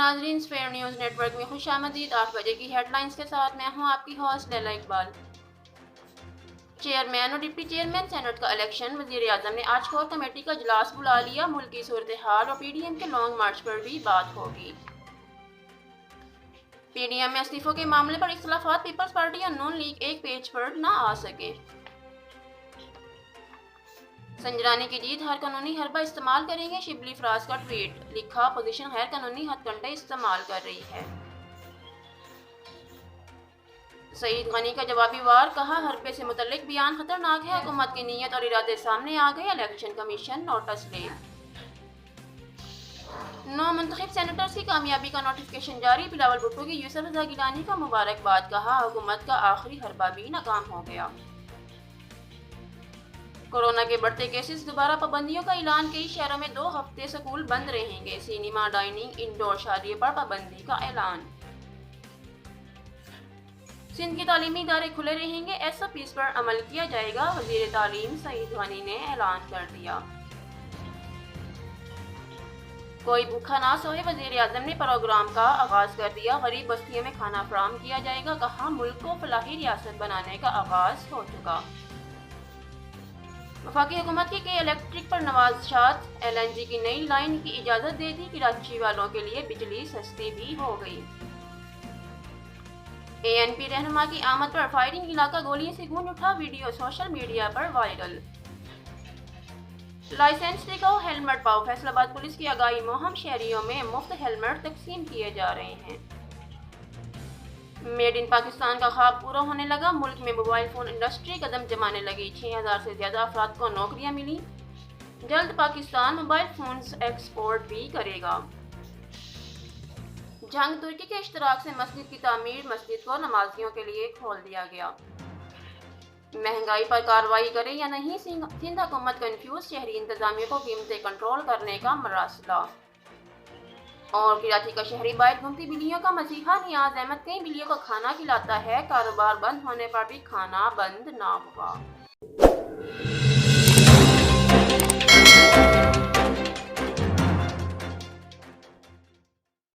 नाज़रीन, sphere news network में खुशामदीद। 8 बजे की हेडलाइंस के साथ मैं हूं आपकी होस्ट लैला इकबाल। चेयरमैन और डिप्टी चेयरमैन सेनेट का इलेक्शन। वज़ीर-ए-आज़म ने आज कोर कमेटी का इजलास बुला लिया। मुल्क की सूरत हाल और पीडीएम के लॉन्ग मार्च पर भी बात होगी। पीडीएम में इस्तीफों के मामले पर इख्तिलाफात। पीपल्स पार्टी और नून लीग एक पेज पर न आ सके। संजरानी की जीत, हर कानूनी हरबा इस्तेमाल करेंगे। शिबली फराज का ट्वीट। लिखा, अपोजिशन गैर कानूनी हथकंडे इस्तेमाल कर रही है। सईद गनी का जवाबी वार। कहा, हरबे से मुतल्लिक बयान खतरनाक है। हुकूमत की नीयत और इरादे सामने आ गए। इलेक्शन कमीशन नोटिस ले। 9 मुंतखब सेनेटर्स की कामयाबी का नोटिफिकेशन जारी। बिलावल भुट्टो की यूसुफ रज़ा गिलानी का मुबारकबाद। कहा, हुकूमत का आखिरी हरबा भी नाकाम हो गया। कोरोना के बढ़ते केसेस, दोबारा पाबंदियों का ऐलान। कई शहरों में 2 हफ्ते स्कूल बंद रहेंगे। सिनेमा, डाइनिंग, इंडोर शादी पर पाबंदी का ऐलान। सिंध के तालीमी इदारे खुले रहेंगे। SOPs पर अमल किया जाएगा। वज़ीर तालीम सईद गनी ने ऐलान कर दिया। कोई भूखा ना सोए, वज़ीर-ए-आज़म ने प्रोग्राम का आगाज कर दिया। गरीब बस्तियों में खाना फराहम किया जाएगा। कहा, मुल्क को फलाही रियासत बनाने का आगाज हो चुका। वफाकी हुकूमत की इलेक्ट्रिक पर नवाज़शात। LNG की नई लाइन की इजाज़त दे दी। कराची वालों के लिए बिजली सस्ती भी हो गई। ANP रहनुमा की आमद पर फायरिंग, इलाका गोलियों से गूंज उठा। वीडियो सोशल मीडिया पर वायरल। लाइसेंस दिखाओ, हेलमेट पाओ। फैसलाबाद पुलिस की आगाही मुहिम। शहरियों में मुफ्त हेलमेट तकसीम किए जा रहे हैं। मेड इन पाकिस्तान का ख्वाब पूरा होने लगा। मुल्क में मोबाइल फ़ोन इंडस्ट्री कदम जमाने लगी। 6000 से ज़्यादा अफराद को नौकरियां मिली। जल्द पाकिस्तान मोबाइल फ़ोन्स एक्सपोर्ट भी करेगा। जंग तुर्की के इश्तराक से मस्जिद की तामीर। मस्जिद को नमाजियों के लिए खोल दिया गया। महंगाई पर कार्रवाई करे या नहीं, सिंध हुकूमत कंफ्यूज। शहरी इंतजामिया को कीमतें कंट्रोल करने का मरासला। और कराची का शहरी बाहर घूमती बिल्लियों का मसीहा। नियाज अहमद कई बिल्लियों को खाना खिलाता है। कारोबार बंद होने पर भी खाना बंद ना हुआ।